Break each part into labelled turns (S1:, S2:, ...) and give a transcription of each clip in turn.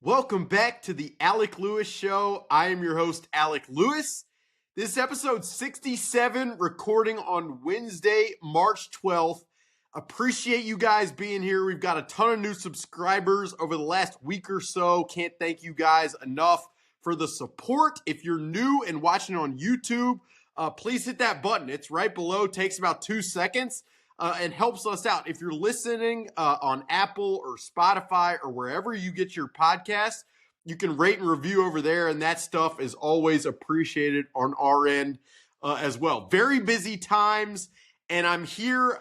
S1: Welcome back to the Alec Lewis Show. I am your host, Alec Lewis. This is episode 67, recording on Wednesday, March 12th. Appreciate you guys being here. We've got a ton of new subscribers over the last week or so. Can't thank you guys enough for the support. If you're new and watching on YouTube, please hit that button. It's right below. Takes about 2 seconds. And helps us out. If you're listening on Apple or Spotify or wherever you get your podcasts, you can rate and review over there, and that stuff is always appreciated on our end as well. Very busy times, and I'm here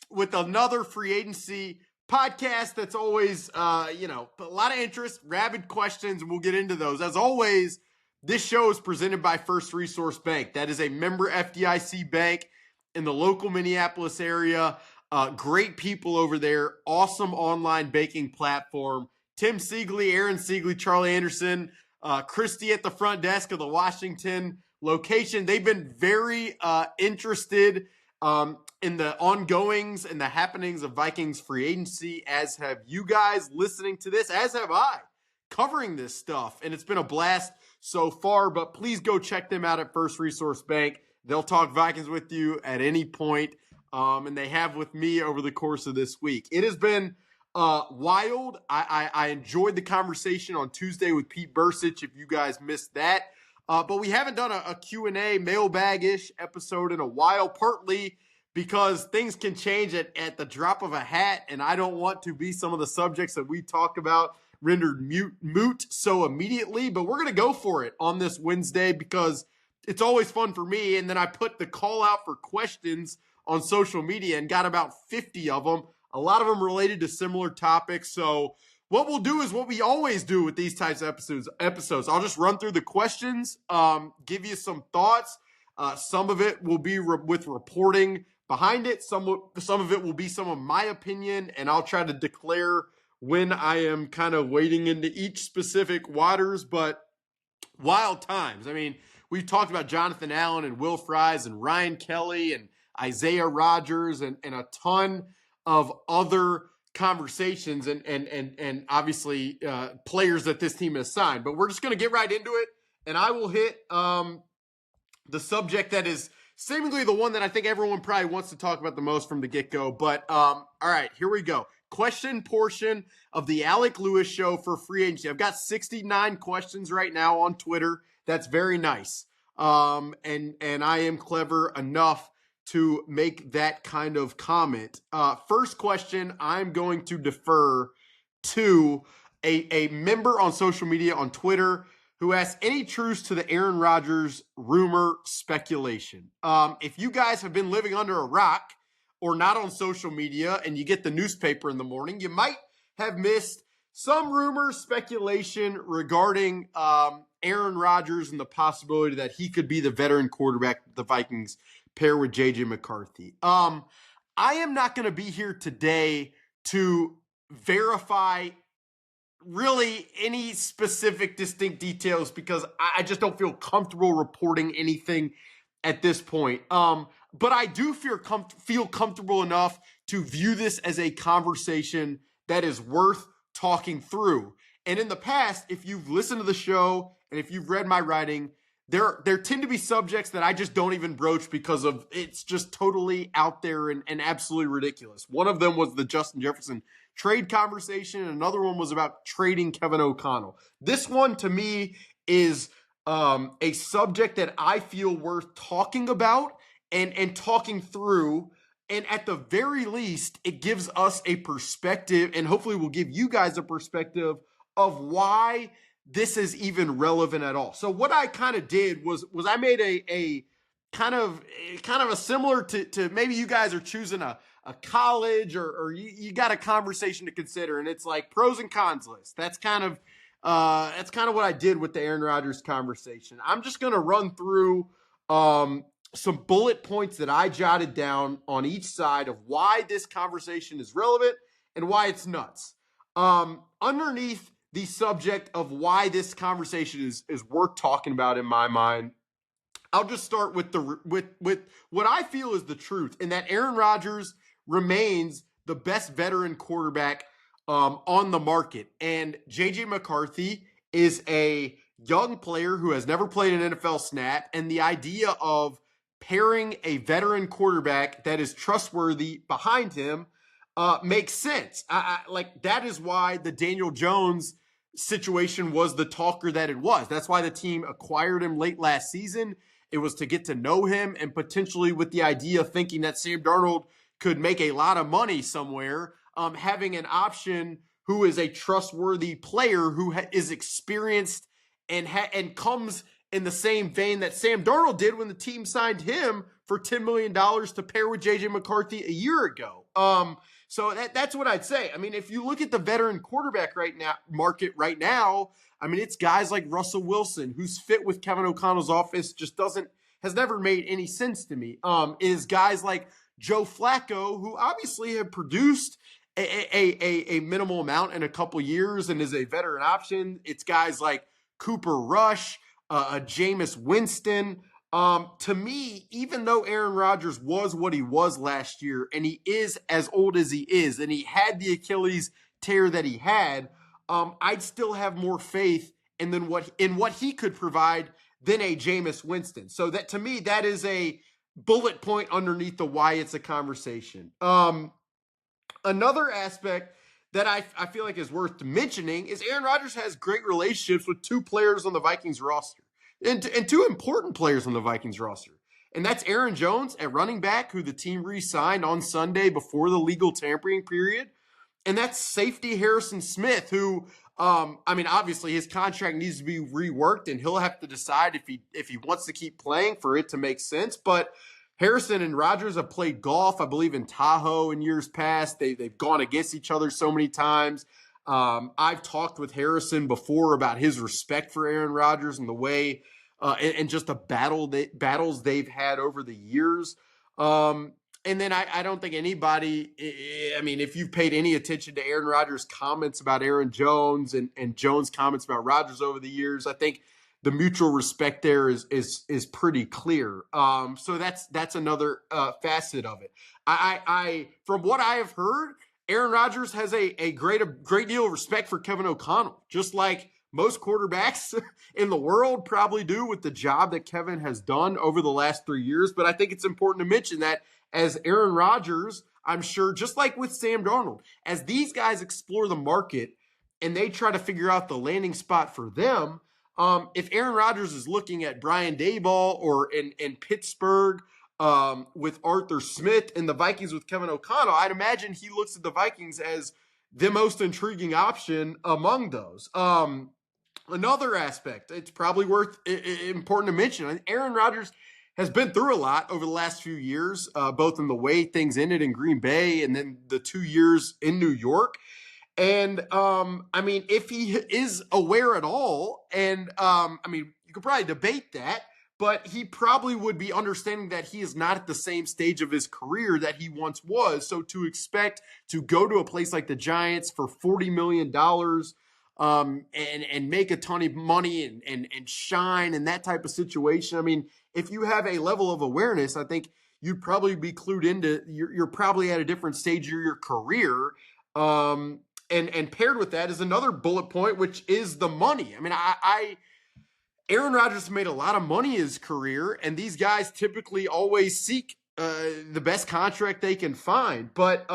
S1: with another free agency podcast that's always, a lot of interest, rabid questions, and we'll get into those. As always, this show is presented by First Resource Bank. That is a member FDIC bank in the local Minneapolis area. Great people over there. Awesome online banking platform. Tim Siegley, Aaron Siegley, Charlie Anderson, Christy at the front desk of the Washington location. They've been very interested in the ongoings and the happenings of Vikings free agency, as have you guys listening to this, as have I, covering this stuff. And it's been a blast so far, but please go check them out at First Resource Bank. They'll talk Vikings with you at any point, and they have with me over the course of this week. It has been wild. I enjoyed the conversation on Tuesday with Pete Bursich, if you guys missed that. But we haven't done a Q&A, mailbag-ish episode in a while, partly because things can change at the drop of a hat, and I don't want to be some of the subjects that we talk about rendered moot so immediately. But we're going to go for it on this Wednesday because it's always fun for me. And then I put the call out for questions on social media and got about 50 of them, a lot of them related to similar topics. So what we'll do is what we always do with these types of episodes. I'll just run through the questions, give you some thoughts. Some of it will be with reporting behind it. Some of it will be some of my opinion, and I'll try to declare when I am kind of wading into each specific waters. But wild times. I mean, we've talked about Jonathan Allen and Will Fries and Ryan Kelly and Isaiah Rodgers and a ton of other conversations and obviously players that this team has signed. But we're just going to get right into it, and I will hit the subject that is seemingly the one that I think everyone probably wants to talk about the most from the get-go. But all right, here we go. Question portion of the Alec Lewis Show for free agency. I've got 69 questions right now on Twitter. That's very nice. And I am clever enough to make that kind of comment. First question, I'm going to defer to a member on social media on Twitter who asked any truth to the Aaron Rodgers rumor speculation. If you guys have been living under a rock or not on social media and you get the newspaper in the morning, you might have missed some rumors, speculation regarding Aaron Rodgers and the possibility that he could be the veteran quarterback the Vikings pair with J.J. McCarthy. I am not going to be here today to verify really any specific distinct details because I just don't feel comfortable reporting anything at this point. But I do feel comfortable enough to view this as a conversation that is worth talking through. And in the past, if you've listened to the show and if you've read my writing, there tend to be subjects that I just don't even broach because of it's just totally out there and absolutely ridiculous. One of them was the Justin Jefferson trade conversation, and another one was about trading Kevin O'Connell. This one, to me, is a subject that I feel worth talking about and talking through. And at the very least, it gives us a perspective, and hopefully will give you guys a perspective of why this is even relevant at all. So what I kind of did was I made a kind of a similar to maybe you guys are choosing a college or you got a conversation to consider, and it's like pros and cons list. That's kind of what I did with the Aaron Rodgers conversation. I'm just going to run through some bullet points that I jotted down on each side of why this conversation is relevant and why it's nuts. Underneath the subject of why this conversation is worth talking about in my mind, I'll just start with what I feel is the truth, and that Aaron Rodgers remains the best veteran quarterback on the market. And J.J. McCarthy is a young player who has never played an NFL snap. And the idea of pairing a veteran quarterback that is trustworthy behind him makes sense. Like that is why the Daniel Jones situation was the talker that it was. That's why the team acquired him late last season. It was to get to know him and potentially with the idea of thinking that Sam Darnold could make a lot of money somewhere. Having an option who is a trustworthy player who is experienced and comes in the same vein that Sam Darnold did when the team signed him for $10 million to pair with J.J. McCarthy a year ago. So that's what I'd say. I mean, if you look at the veteran quarterback market right now, I mean, it's guys like Russell Wilson, who's fit with Kevin O'Connell's offense, has never made any sense to me. Is guys like Joe Flacco, who obviously have produced a minimal amount in a couple years and is a veteran option. It's guys like Cooper Rush, Jameis Winston. To me, even though Aaron Rodgers was what he was last year, and he is as old as he is, and he had the Achilles tear that he had, I'd still have more faith in what he could provide than a Jameis Winston. So that to me, that is a bullet point underneath the why it's a conversation. Another aspect that I feel like is worth mentioning is Aaron Rodgers has great relationships with two players on the Vikings roster, and two important players on the Vikings roster. And that's Aaron Jones at running back, who the team re-signed on Sunday before the legal tampering period. And that's safety Harrison Smith, who, obviously his contract needs to be reworked, and he'll have to decide if he wants to keep playing for it to make sense. But Harrison and Rodgers have played golf, I believe, in Tahoe in years past. They've gone against each other so many times. I've talked with Harrison before about his respect for Aaron Rodgers and the way and just the battles they've had over the years. And then I don't think anybody, if you've paid any attention to Aaron Rodgers' comments about Aaron Jones and Jones' comments about Rodgers over the years, I think the mutual respect there is pretty clear. So that's another facet of it. I from what I have heard, Aaron Rodgers has a great deal of respect for Kevin O'Connell, just like most quarterbacks in the world probably do with the job that Kevin has done over the last 3 years. But I think it's important to mention that as Aaron Rodgers, I'm sure, just like with Sam Darnold, as these guys explore the market and they try to figure out the landing spot for them, if Aaron Rodgers is looking at Brian Daboll or in Pittsburgh with Arthur Smith and the Vikings with Kevin O'Connell, I'd imagine he looks at the Vikings as the most intriguing option among those. Another aspect, it's probably important to mention, Aaron Rodgers has been through a lot over the last few years, both in the way things ended in Green Bay and then the 2 years in New York. And, if he is aware at all, and, you could probably debate that, but he probably would be understanding that he is not at the same stage of his career that he once was. So to expect to go to a place like the Giants for $40 million and make a ton of money and shine in that type of situation, if you have a level of awareness, I think you'd probably be clued into, you're probably at a different stage of your career. And paired with that is another bullet point, which is the money. Aaron Rodgers made a lot of money in his career, and these guys typically always seek the best contract they can find. But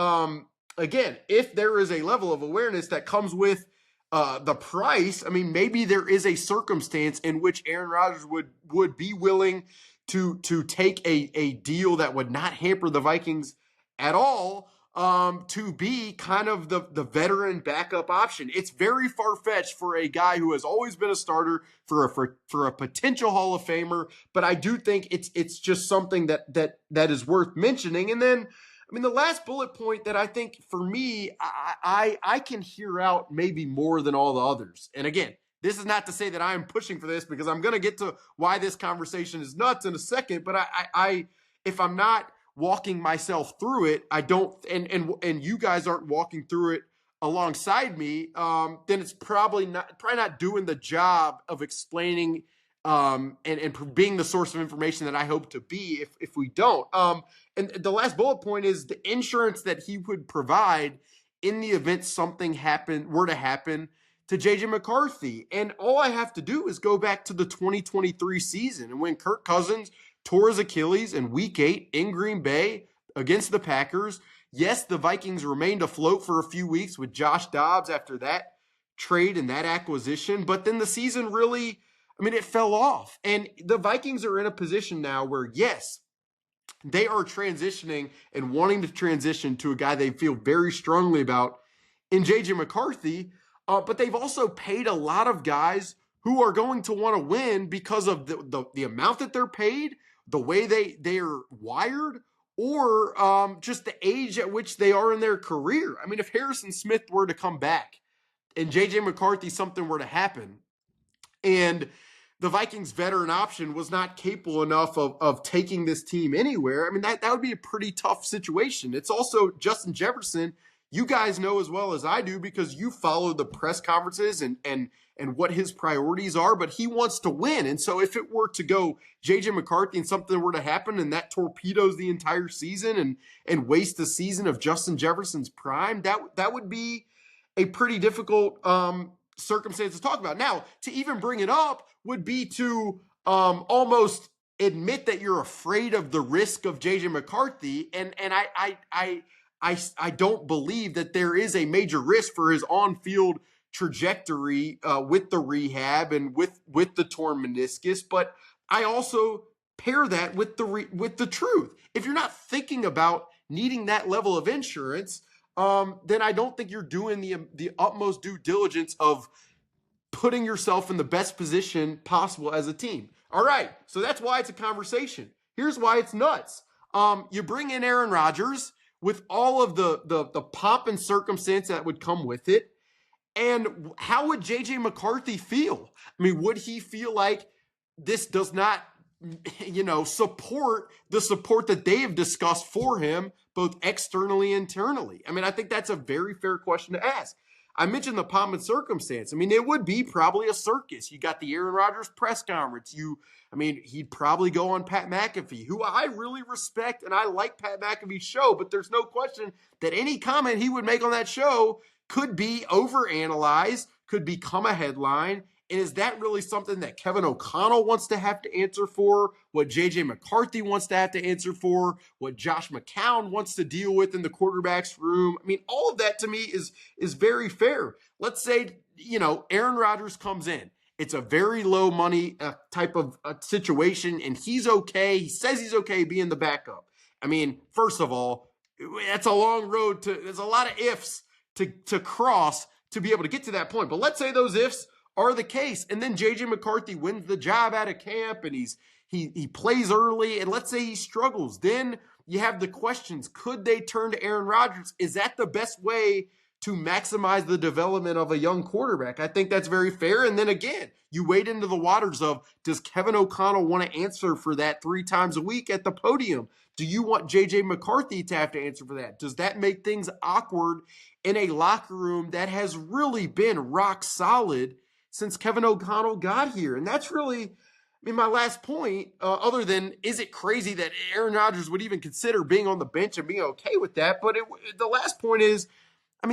S1: again, if there is a level of awareness that comes with the price, maybe there is a circumstance in which Aaron Rodgers would be willing to take a deal that would not hamper the Vikings at all, to be kind of the veteran backup option. It's very far-fetched for a guy who has always been a starter for a potential Hall of Famer, but I do think it's just something that is worth mentioning. And then, the last bullet point that I think for me, I can hear out maybe more than all the others. And again, this is not to say that I am pushing for this, because I'm going to get to why this conversation is nuts in a second, but I if I'm not walking myself through it, I don't, and you guys aren't walking through it alongside me, then it's probably not doing the job of explaining and being the source of information that I hope to be if we don't. And the last bullet point is the insurance that he would provide in the event something were to happen to JJ McCarthy. And all I have to do is go back to the 2023 season and when Kirk Cousins tore his Achilles in week 8 in Green Bay against the Packers. Yes, the Vikings remained afloat for a few weeks with Josh Dobbs after that trade and that acquisition, but then the season really, it fell off. And the Vikings are in a position now where, yes, they are transitioning and wanting to transition to a guy they feel very strongly about in JJ McCarthy, but they've also paid a lot of guys who are going to want to win because of the amount that they're paid, the way they're wired, or just the age at which they are in their career. If Harrison Smith were to come back and JJ McCarthy, something were to happen, and the Vikings veteran option was not capable enough of taking this team anywhere, that would be a pretty tough situation. It's also Justin Jefferson. You guys know as well as I do because you follow the press conferences and what his priorities are, but he wants to win. And so if it were to go JJ McCarthy and something were to happen and that torpedoes the entire season and waste the season of Justin Jefferson's prime, that would be a pretty difficult circumstance to talk about. Now, to even bring it up would be to almost admit that you're afraid of the risk of JJ McCarthy, and I don't believe that there is a major risk for his on-field trajectory with the rehab and with the torn meniscus, but I also pair that with the truth. If you're not thinking about needing that level of insurance, then I don't think you're doing the utmost due diligence of putting yourself in the best position possible as a team. All right, so that's why it's a conversation. Here's why it's nuts. You bring in Aaron Rodgers with all of the pomp and circumstance that would come with it, and how would JJ McCarthy feel? Would he feel like this does not support the support that they have discussed for him, both externally and internally? I think that's a very fair question to ask. I mentioned the pomp and circumstance. It would be probably a circus. You got the Aaron Rodgers press conference. He'd probably go on Pat McAfee, who I really respect, and I like Pat McAfee's show, but there's no question that any comment he would make on that show could be overanalyzed, could become a headline. And is that really something that Kevin O'Connell wants to have to answer for? What J.J. McCarthy wants to have to answer for? What Josh McCown wants to deal with in the quarterback's room? All of that to me is very fair. Let's say, Aaron Rodgers comes in. It's a very low money type of situation, and he's okay. He says he's okay being the backup. First of all, that's a long road there's a lot of ifs to cross to be able to get to that point. But let's say those ifs are the case, and then JJ McCarthy wins the job out of camp and he plays early, and let's say he struggles. Then you have the questions: could they turn to Aaron Rodgers? Is that the best way to maximize the development of a young quarterback? I think that's very fair. And then again, you wade into the waters of, does Kevin O'Connell want to answer for that 3 times a week at the podium? Do you want JJ McCarthy to have to answer for that? Does that make things awkward in a locker room that has really been rock solid since Kevin O'Connell got here? And that's really, my last point, other than, is it crazy that Aaron Rodgers would even consider being on the bench and being okay with that? But the last point is,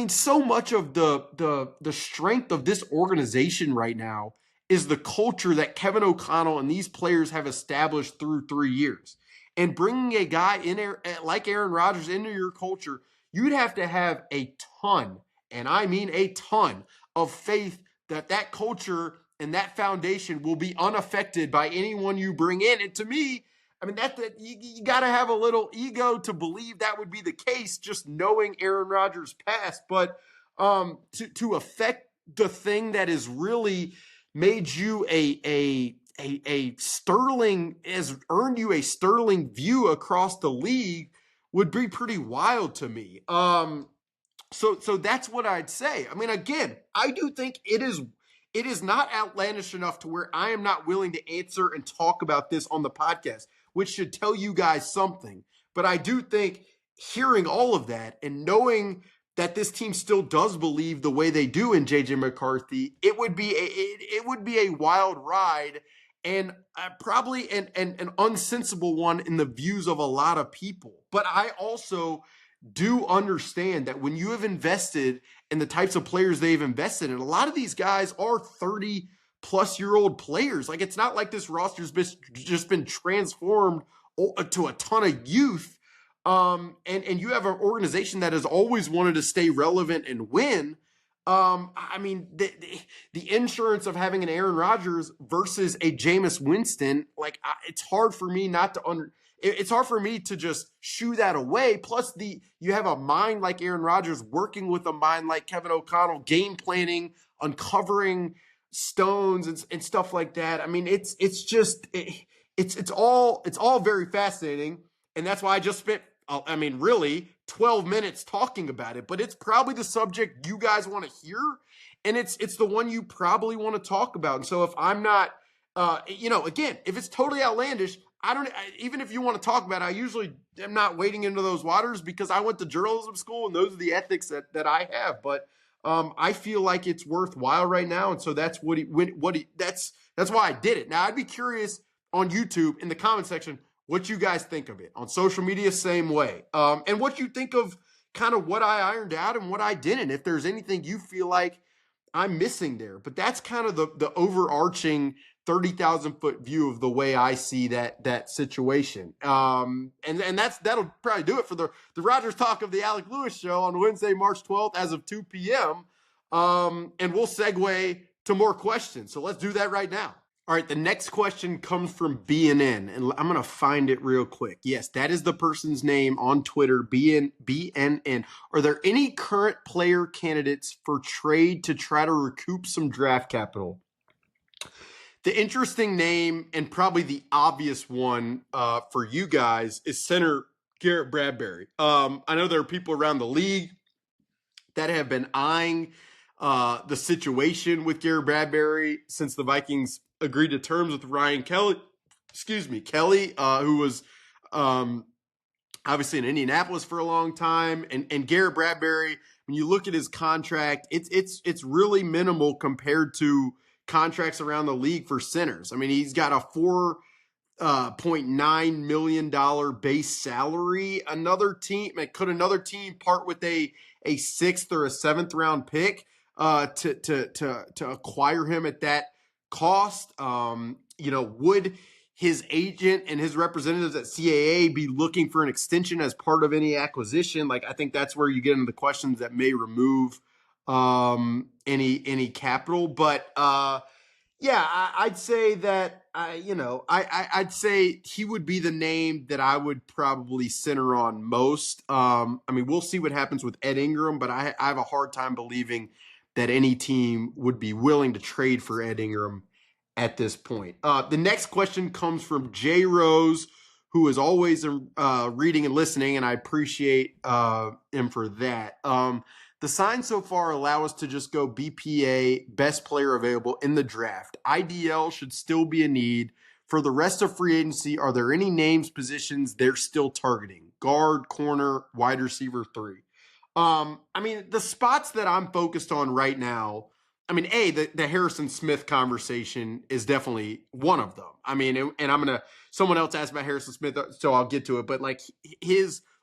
S1: so much of the strength of this organization right now is the culture that Kevin O'Connell and these players have established through 3 years. And bringing a guy in there like Aaron Rodgers into your culture, you'd have to have a ton, and I mean a ton, of faith that culture and that foundation will be unaffected by anyone you bring in. And to me, you got to have a little ego to believe that would be the case, just knowing Aaron Rodgers' past. But to affect the thing that has really made you a sterling, has earned you a sterling view across the league, would be pretty wild to me. So that's what I'd say. Again, I do think it is not outlandish enough to where I am not willing to answer and talk about this on the podcast, which should tell you guys something. But I do think hearing all of that and knowing that this team still does believe the way they do in JJ McCarthy, it would be a wild ride, and probably an unsensible one in the views of a lot of people. But I also do understand that when you have invested in the types of players they've invested in, a lot of these guys are 30-plus-year-old players. Like, it's not like this roster's just been transformed to a ton of youth. And you have an organization that has always wanted to stay relevant and win. I mean, the insurance of having an Aaron Rodgers versus a Jameis Winston, like, it's hard for me not to it's hard for me to just shoo that away. Plus, you have a mind like Aaron Rodgers working with a mind like Kevin O'Connell, game planning, uncovering stones and stuff like that. I mean, it's all very fascinating, and that's why I just spent, I mean, really 12 minutes talking about it. But it's probably the subject you guys want to hear, and it's the one you probably want to talk about. And so if I'm not, again, if it's totally outlandish, even if you want to talk about it, I usually am not wading into those waters because I went to journalism school and those are the ethics that I have. But I feel like it's worthwhile right now. And so that's that's why I did it. Now, I'd be curious on YouTube in the comment section what you guys think of it. On social media, same way. And what you think of kind of what I ironed out and what I didn't. If there's anything you feel like I'm missing there. But that's kind of the overarching 30,000-foot view of the way I see that situation. And that'll probably do it for the Rodgers Talk of the Alec Lewis Show on Wednesday, March 12th as of 2 p.m. And we'll segue to more questions. So let's do that right now. All right, the next question comes from BNN, and I'm going to find it real quick. Yes, that is the person's name on Twitter, BNN. Are there any current player candidates for trade to try to recoup some draft capital? The interesting name, and probably the obvious one for you guys, is center Garrett Bradbury. I know there are people around the league that have been eyeing the situation with Garrett Bradbury since the Vikings agreed to terms with Ryan Kelly, who was obviously in Indianapolis for a long time. And Garrett Bradbury, when you look at his contract, it's really minimal compared to contracts around the league for centers. I mean, he's got a $4.9 million base salary. Could another team part with a sixth or a seventh round pick to acquire him at that cost? Would his agent and his representatives at CAA be looking for an extension as part of any acquisition? Like, I think that's where you get into the questions that may remove any capital. But I'd say that I'd say he would be the name that I would probably center on most. I mean, we'll see what happens with Ed Ingram, but I have a hard time believing that any team would be willing to trade for Ed Ingram at this point. The next question comes from Jay Rose, who is always reading and listening, and I appreciate him for that. The signs so far allow us to just go BPA, best player available in the draft. IDL should still be a need. For the rest of free agency, are there any names, positions they're still targeting? Guard, corner, wide receiver 3. I mean, the spots that I'm focused on right now, I mean, the Harrison Smith conversation is definitely one of them. I mean, and someone else asked about Harrison Smith, so I'll get to it. But like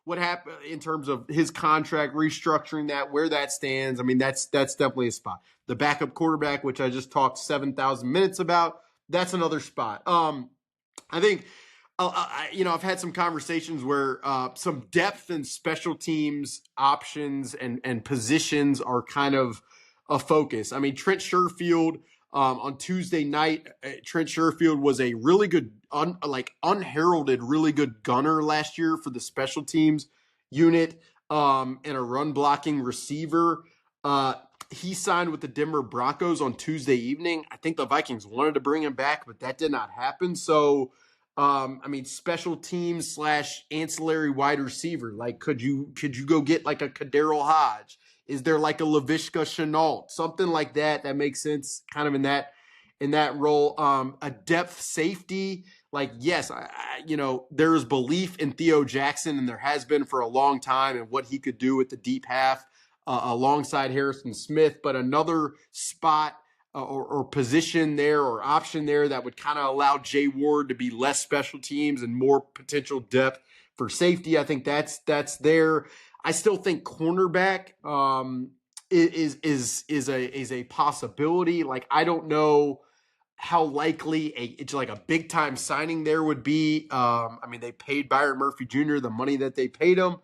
S1: what happened in terms of his contract, restructuring that, where that stands, I mean, that's definitely a spot. The backup quarterback, which I just talked 7,000 minutes about, that's another spot. I think, I've had some conversations where some depth and special teams options and positions are kind of a focus. I mean, Trent Sherfield on Tuesday night, Trent Sherfield was a really good, unheralded, really good gunner last year for the special teams unit and a run blocking receiver. He signed with the Denver Broncos on Tuesday evening. I think the Vikings wanted to bring him back, but that did not happen. So, special teams / ancillary wide receiver. Like, could you go get like a Kaderil Hodge? Is there like a Laviska Shenault? Something like that makes sense kind of in that role. A depth safety. Like, yes, there is belief in Theo Jackson, and there has been for a long time, and what he could do with the deep half alongside Harrison Smith. But another spot or position there or option there that would kind of allow Jay Ward to be less special teams and more potential depth for safety. I think that's there. I still think cornerback is a possibility. Like, I don't know how likely it's like a big time signing there would be. I mean, they paid Byron Murphy Jr. the money that they paid him.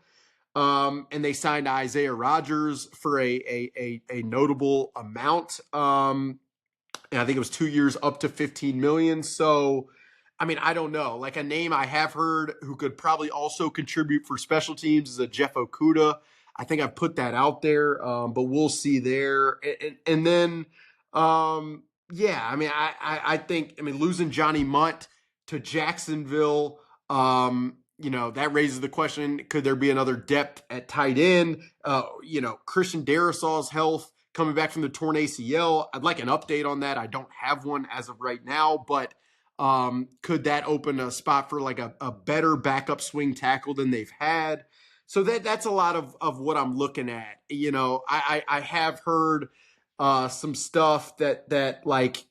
S1: And they signed Isaiah Rodgers for a notable amount. And I think it was 2 years up to 15 million. So, I mean, I don't know. Like, a name I have heard who could probably also contribute for special teams is a Jeff Okudah. I think I've put that out there, but we'll see there. And then, yeah, I mean, I think, I mean, losing Johnny Munt to Jacksonville, that raises the question, could there be another depth at tight end? Christian Darrisaw's health coming back from the torn ACL. I'd like an update on that. I don't have one as of right now, but could that open a spot for like a better backup swing tackle than they've had? So that's a lot of what I'm looking at. I have heard some stuff that like,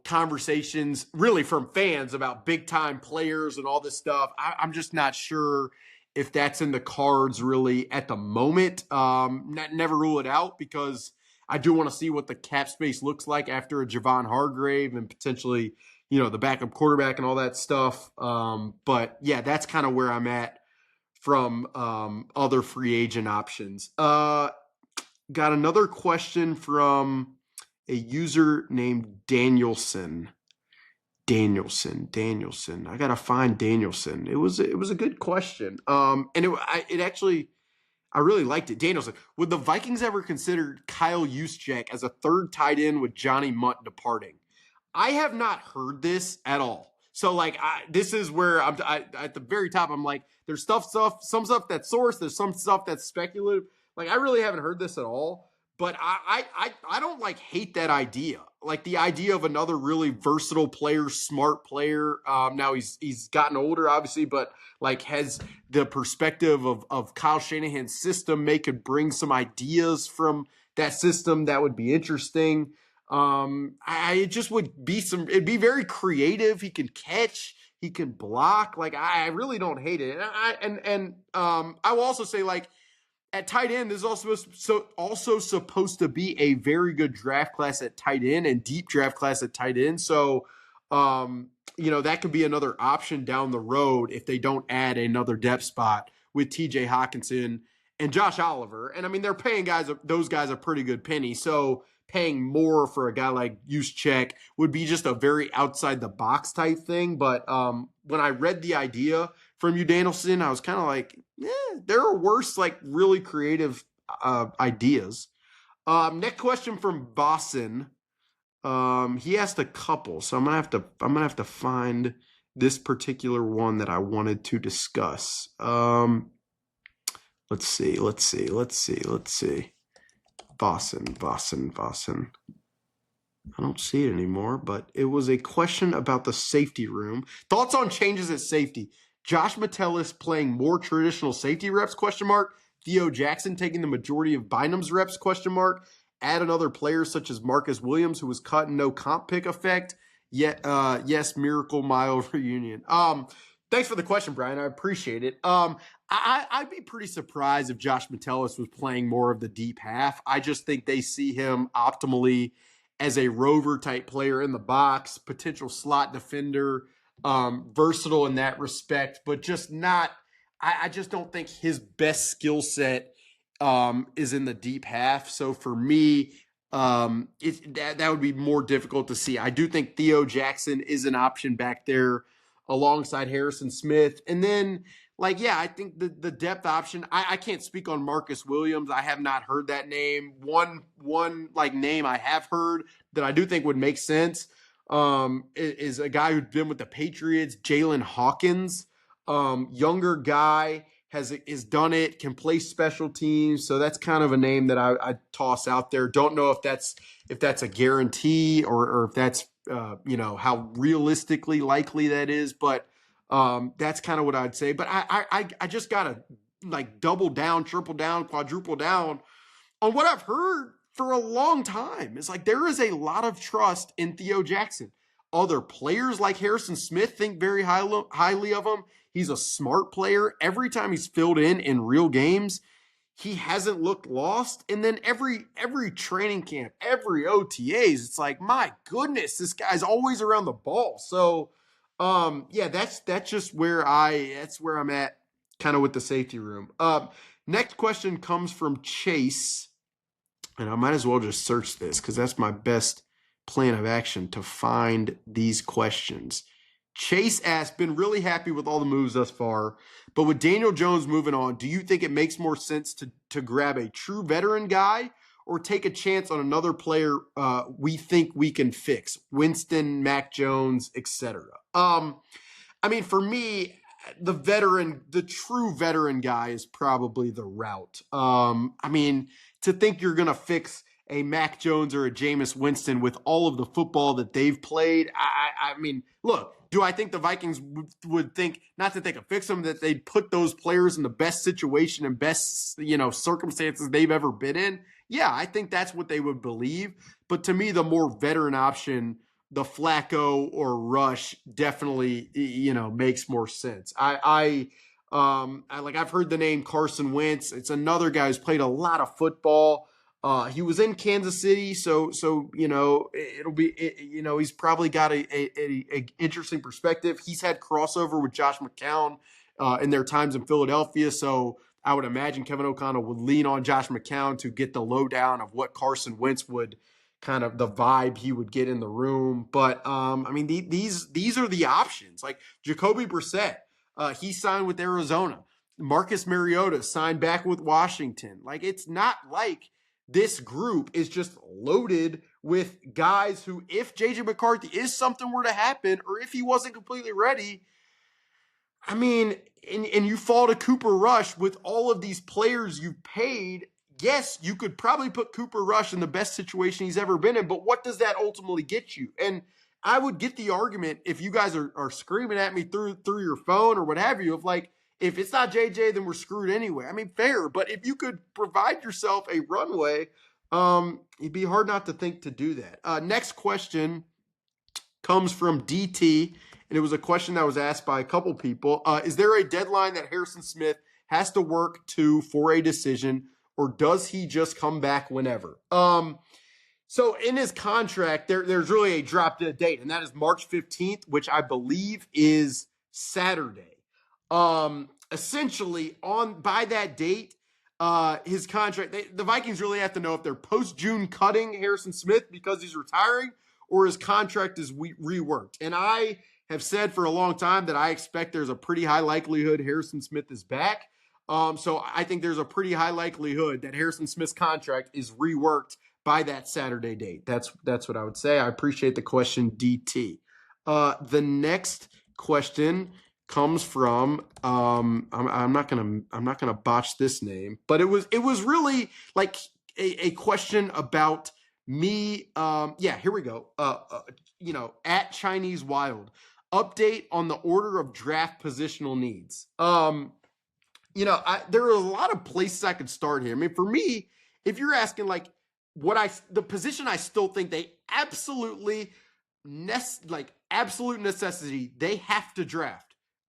S1: conversations really from fans about big time players and all this stuff. I'm just not sure if that's in the cards really at the moment. Never rule it out, because I do want to see what the cap space looks like after a Javon Hargrave and potentially, the backup quarterback and all that stuff. But yeah, that's kind of where I'm at from other free agent options. Got another question from a user named Danielson. I gotta find Danielson. It was a good question. And it actually, I really liked it. Danielson, would the Vikings ever consider Kyle Juszczyk as a third tight end with Johnny Munt departing? I have not heard this at all. So like, this is where I'm at the very top. I'm like, there's some stuff that's sourced. There's some stuff that's speculative. Like, I really haven't heard this at all. But I don't like hate that idea. Like, the idea of another really versatile player, smart player. Now he's gotten older, obviously, but like has the perspective of Kyle Shanahan's system. Could bring some ideas from that system that would be interesting. It just would be it'd be very creative. He can catch, he can block. Like, I really don't hate it. And I will also say, like, at tight end, this is also supposed to be a very good draft class at tight end and deep draft class at tight end. So, that could be another option down the road if they don't add another depth spot with TJ Hawkinson and Josh Oliver. And I mean, they're paying those guys a pretty good penny. So paying more for a guy like Juszczyk would be just a very outside the box type thing. But when I read the idea from you, Danielson, I was kind of like, there are worse, like, really creative ideas. Next question from Boston. He asked a couple, so I'm gonna have to find this particular one that I wanted to discuss. Let's see. Boston. I don't see it anymore, but it was a question about the safety room. Thoughts on changes at safety? Josh Metellus playing more traditional safety reps, ? Theo Jackson taking the majority of Bynum's reps, ? Add another player such as Marcus Williams, who was cut and no comp pick effect. Yes, Miracle Mile reunion. Thanks for the question, Brian. I appreciate it. I'd be pretty surprised if Josh Metellus was playing more of the deep half. I just think they see him optimally as a rover type player in the box, potential slot defender, versatile in that respect, but just not. I just don't think his best skill set is in the deep half. So for me, that would be more difficult to see. I do think Theo Jackson is an option back there alongside Harrison Smith. And then, I think the depth option, I can't speak on Marcus Williams. I have not heard that name. One name I have heard that I do think would make sense is a guy who's been with the Patriots, Jalen Hawkins. Younger guy, has done it, can play special teams. So that's kind of a name that I toss out there. Don't know if that's a guarantee or if that's, how realistically likely that is. But that's kind of what I'd say. But I just got to double down, triple down, quadruple down on what I've heard for a long time. It's like there is a lot of trust in Theo Jackson. other players like Harrison Smith think very highly of him. He's a smart player. Every time he's filled in real games, he hasn't looked lost. And then every training camp, every OTAs, it's like, my goodness, this guy's always around the ball. So yeah, that's just where I'm at kind of with the safety room. Next question comes from Chase. And I might as well just search this because that's my best plan of action to find these questions. Chase asked, been really happy with all the moves thus far, but with Daniel Jones moving on, do you think it makes more sense to grab a true veteran guy or take a chance on another player we think we can fix? Winston, Mac Jones, etc. I mean, for me, the true veteran guy is probably the route. I mean, to think you're going to fix a Mac Jones or a Jameis Winston with all of the football that they've played. I mean, look, do I think the Vikings would think, not that they could fix them, that they'd put those players in the best situation and best, circumstances they've ever been in? Yeah, I think that's what they would believe. But to me, the more veteran option, the Flacco or Rush, definitely, makes more sense. I've heard the name Carson Wentz. It's another guy who's played a lot of football. He was in Kansas City, so it'll be he's probably got a interesting perspective. He's had crossover with Josh McCown in their times in Philadelphia, so I would imagine Kevin O'Connell would lean on Josh McCown to get the lowdown of what Carson Wentz would kind of the vibe he would get in the room. But I mean, these are the options. Like Jacoby Brissett, he signed with Arizona. Marcus Mariota signed back with Washington. Like, it's not like this group is just loaded with guys who, if JJ McCarthy is something were to happen, or if he wasn't completely ready, I mean, and you fall to Cooper Rush with all of these players you've paid. Yes, you could probably put Cooper Rush in the best situation he's ever been in, but what does that ultimately get you? And I would get the argument if you guys are screaming at me through your phone or what have you, of like, if it's not JJ, then we're screwed anyway. I mean, fair, but if you could provide yourself a runway, it'd be hard not to think to do that. Next question comes from DT, and it was a question that was asked by a couple people. Is there a deadline that Harrison Smith has to work to for a decision, or does he just come back whenever? So in his contract, there's really a drop dead date, and that is March 15th, which I believe is Saturday. Essentially, by that date, his contract, the Vikings really have to know if they're post-June cutting Harrison Smith because he's retiring, or his contract is reworked. And I have said for a long time that I expect there's a pretty high likelihood Harrison Smith is back. So I think there's a pretty high likelihood that Harrison Smith's contract is reworked by that Saturday date. That's what I would say. I appreciate the question, DT. The next question comes from I'm not gonna botch this name, but it was really like a question about me. Here we go. At Chinese Wild, update on the order of draft positional needs. There are a lot of places I could start here. I mean, for me, if you're asking like the position I still think they absolute necessity, they have to draft.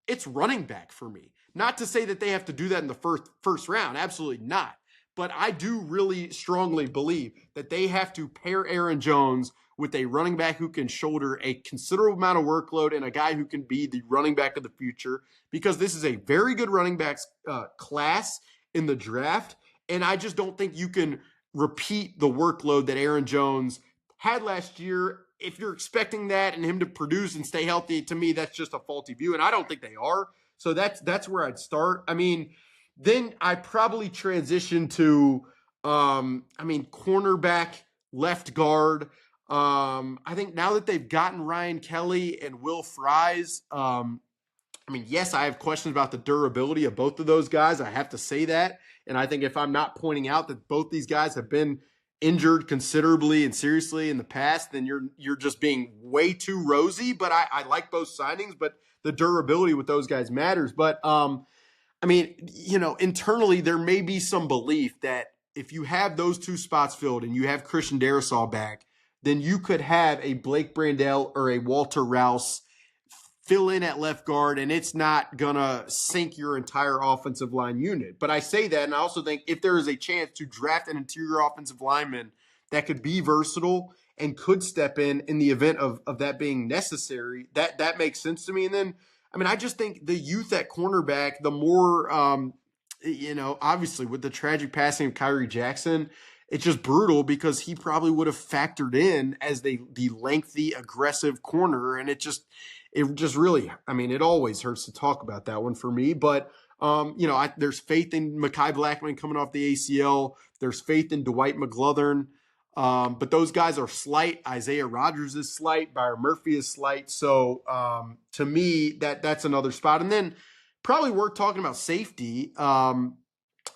S1: It's running back for me. Not to say that they have to do that in the first round. Absolutely not. But I do really strongly believe that they have to pair Aaron Jones with a running back who can shoulder a considerable amount of workload and a guy who can be the running back of the future, because this is a very good running backs class in the draft. And I just don't think you can repeat the workload that Aaron Jones had last year. If you're expecting that and him to produce and stay healthy, to me, that's just a faulty view. And I don't think they are. So that's where I'd start. I mean, then I probably transition to, cornerback, left guard. I think now that they've gotten Ryan Kelly and Will Fries, yes, I have questions about the durability of both of those guys. I have to say that. And I think if I'm not pointing out that both these guys have been injured considerably and seriously in the past, then you're just being way too rosy. But I like both signings, but the durability with those guys matters. But internally there may be some belief that if you have those two spots filled and you have Christian Darrisaw back, then you could have a Blake Brandel or a Walter Rouse fill in at left guard, and it's not going to sink your entire offensive line unit. But I say that, and I also think if there is a chance to draft an interior offensive lineman that could be versatile and could step in the event of that being necessary, that makes sense to me. And then, I mean, I just think the youth at cornerback, the more, obviously with the tragic passing of Kyrie Jackson, it's just brutal because he probably would have factored in as the lengthy, aggressive corner. And it just really, I mean, it always hurts to talk about that one for me. But, there's faith in Mekhi Blackman coming off the ACL. There's faith in Dwight McGlothern. But those guys are slight. Isaiah Rodgers is slight. Byron Murphy is slight. So to me, that's another spot. And then probably worth talking about safety.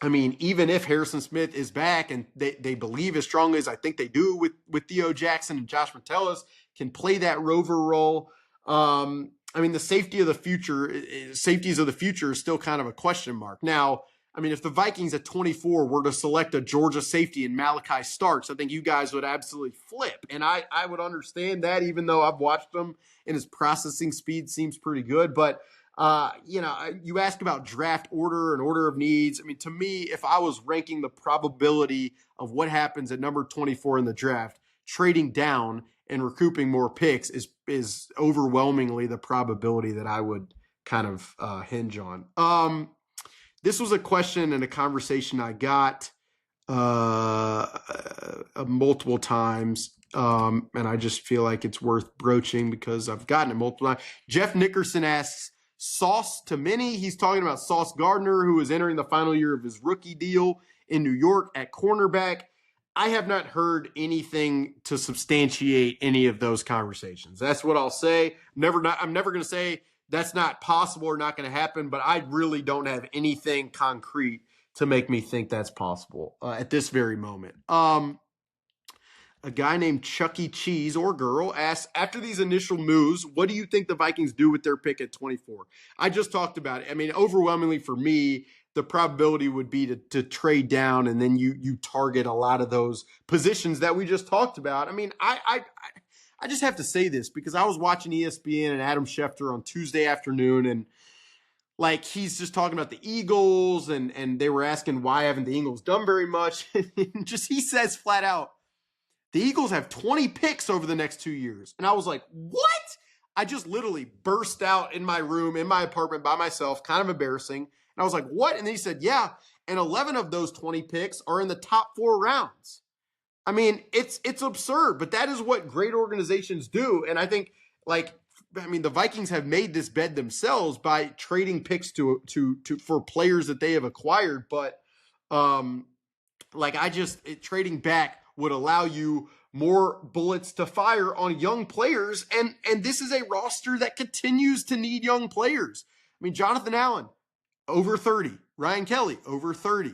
S1: I mean, even if Harrison Smith is back and they believe as strongly as I think they do with Theo Jackson and Josh Metellus can play that rover role. I mean, the safeties of the future is still kind of a question mark. Now, I mean, if the Vikings at 24 were to select a Georgia safety and Malachi Starks, I think you guys would absolutely flip. And I would understand that, even though I've watched him and his processing speed seems pretty good. But, you ask about draft order and order of needs. I mean, to me, if I was ranking the probability of what happens at number 24 in the draft, trading down and recouping more picks is overwhelmingly the probability that I would kind of hinge on. This was a question and a conversation I got multiple times, and I just feel like it's worth broaching because I've gotten it multiple times. Jeff Nickerson asks, Sauce to many. He's talking about Sauce Gardner, who is entering the final year of his rookie deal in New York at cornerback. I have not heard anything to substantiate any of those conversations. That's what I'll say. I'm never going to say that's not possible or not going to happen, but I really don't have anything concrete to make me think that's possible at this very moment. A guy named Chucky Cheese or girl asks, after these initial moves, what do you think the Vikings do with their pick at 24? I just talked about it. I mean, overwhelmingly for me, the probability would be to trade down, and then you target a lot of those positions that we just talked about. I mean, I just have to say this because I was watching ESPN and Adam Schefter on Tuesday afternoon, and like he's just talking about the Eagles, and they were asking why haven't the Eagles done very much. And just he says flat out, the Eagles have 20 picks over the next 2 years. And I was like, what? I just literally burst out in my room, in my apartment by myself, kind of embarrassing. And I was like, what? And then he said, yeah. And 11 of those 20 picks are in the top 4 rounds. I mean, it's absurd, but that is what great organizations do. And I think, the Vikings have made this bed themselves by trading picks for players that they have acquired. But trading back would allow you more bullets to fire on young players. And this is a roster that continues to need young players. I mean, Jonathan Allen, over 30. Ryan Kelly, over 30.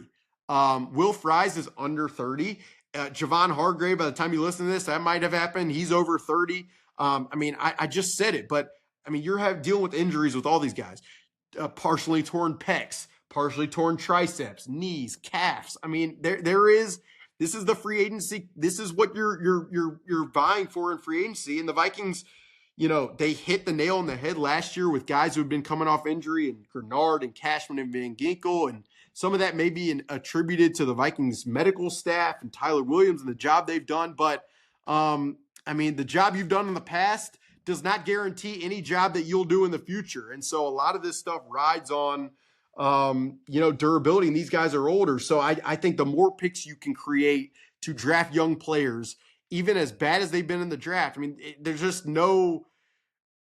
S1: Will Fries is under 30. Javon Hargrave, by the time you listen to this, that might have happened. He's over 30. I just said it, but I mean, you're dealing with injuries with all these guys. Partially torn pecs, partially torn triceps, knees, calves. I mean, this is the free agency. This is what you're vying for in free agency. And the Vikings, they hit the nail on the head last year with guys who have been coming off injury, and Grenard and Cashman and Van Ginkel. And some of that may be attributed to the Vikings medical staff and Tyler Williams and the job they've done. But, the job you've done in the past does not guarantee any job that you'll do in the future. And so a lot of this stuff rides on durability, and these guys are older. So I think the more picks you can create to draft young players, even as bad as they've been in the draft, there's just no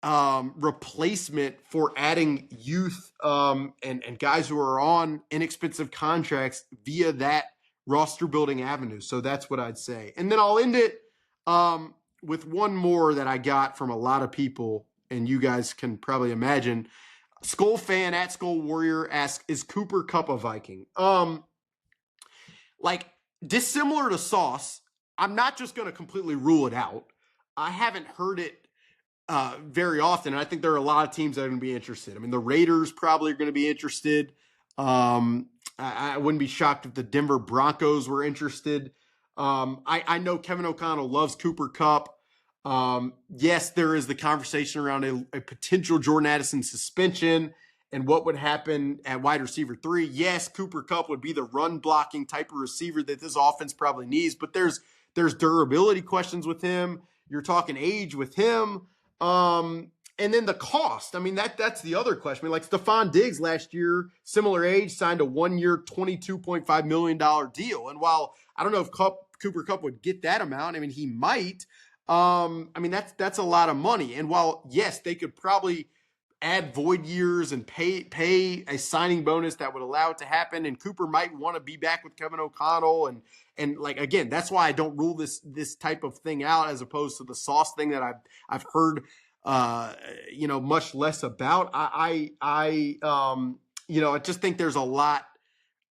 S1: replacement for adding youth and guys who are on inexpensive contracts via that roster building avenue. So that's what I'd say. And then I'll end it with one more that I got from a lot of people, and you guys can probably imagine. Skull fan at Skull Warrior asks, is Cooper Kupp a Viking? Dissimilar to Sauce, I'm not just going to completely rule it out. I haven't heard it very often, and I think there are a lot of teams that are going to be interested. The Raiders probably are going to be interested. I wouldn't be shocked if the Denver Broncos were interested. I know Kevin O'Connell loves Cooper Kupp. Yes, there is the conversation around a potential Jordan Addison suspension and what would happen at wide receiver 3. Yes, Cooper Kupp would be the run blocking type of receiver that this offense probably needs, but there's durability questions with him. You're talking age with him. And then the cost. I mean, that's the other question. I mean, like Stephon Diggs last year, similar age, signed a 1-year, $22.5 million deal. And while I don't know if Cooper Kupp would get that amount, I mean, he might. I mean, that's a lot of money. And while, yes, they could probably add void years and pay a signing bonus that would allow it to happen, and Cooper might want to be back with Kevin O'Connell, and like, again, that's why I don't rule this type of thing out as opposed to the Sauce thing that I've heard much less about. I just think there's a lot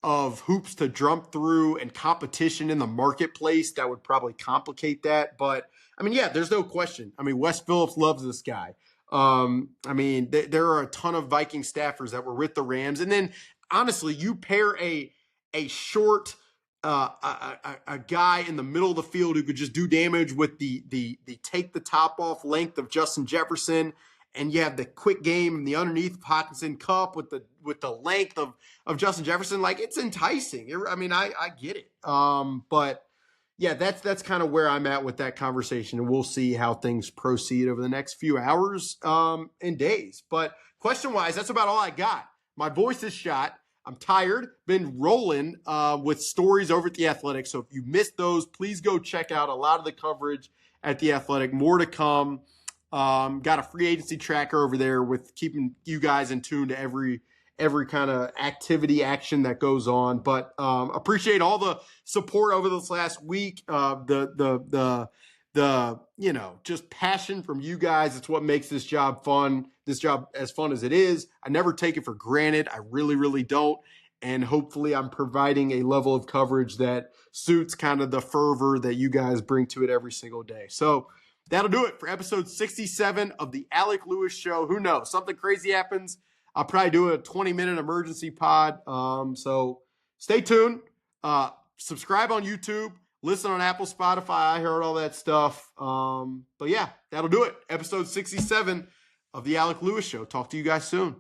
S1: of hoops to jump through and competition in the marketplace that would probably complicate that. But I mean, yeah, there's no question. I mean, Wes Phillips loves this guy. I mean, there are a ton of Viking staffers that were with the Rams. And then honestly, you pair a short, a guy in the middle of the field who could just do damage with the take the top off length of Justin Jefferson, and you have the quick game and the underneath of Hockenson Kupp with the length of Justin Jefferson. Like, it's enticing. I mean, I get it. But yeah, that's kind of where I'm at with that conversation, and we'll see how things proceed over the next few hours and days. But question-wise, that's about all I got. My voice is shot. I'm tired. Been rolling with stories over at The Athletic. So if you missed those, please go check out a lot of the coverage at The Athletic. More to come. Got a free agency tracker over there with keeping you guys in tune to every kind of activity, action that goes on. But appreciate all the support over this last week. Just passion from you guys. It's what makes this job fun. This job as fun as it is. I never take it for granted. I really, really don't. And hopefully I'm providing a level of coverage that suits kind of the fervor that you guys bring to it every single day. So that'll do it for episode 67 of the Alec Lewis Show. Who knows? Something crazy happens. I'll probably do a 20-minute emergency pod. So stay tuned. Subscribe on YouTube. Listen on Apple, Spotify. I heard all that stuff. But yeah, that'll do it. Episode 67 of the Alec Lewis Show. Talk to you guys soon.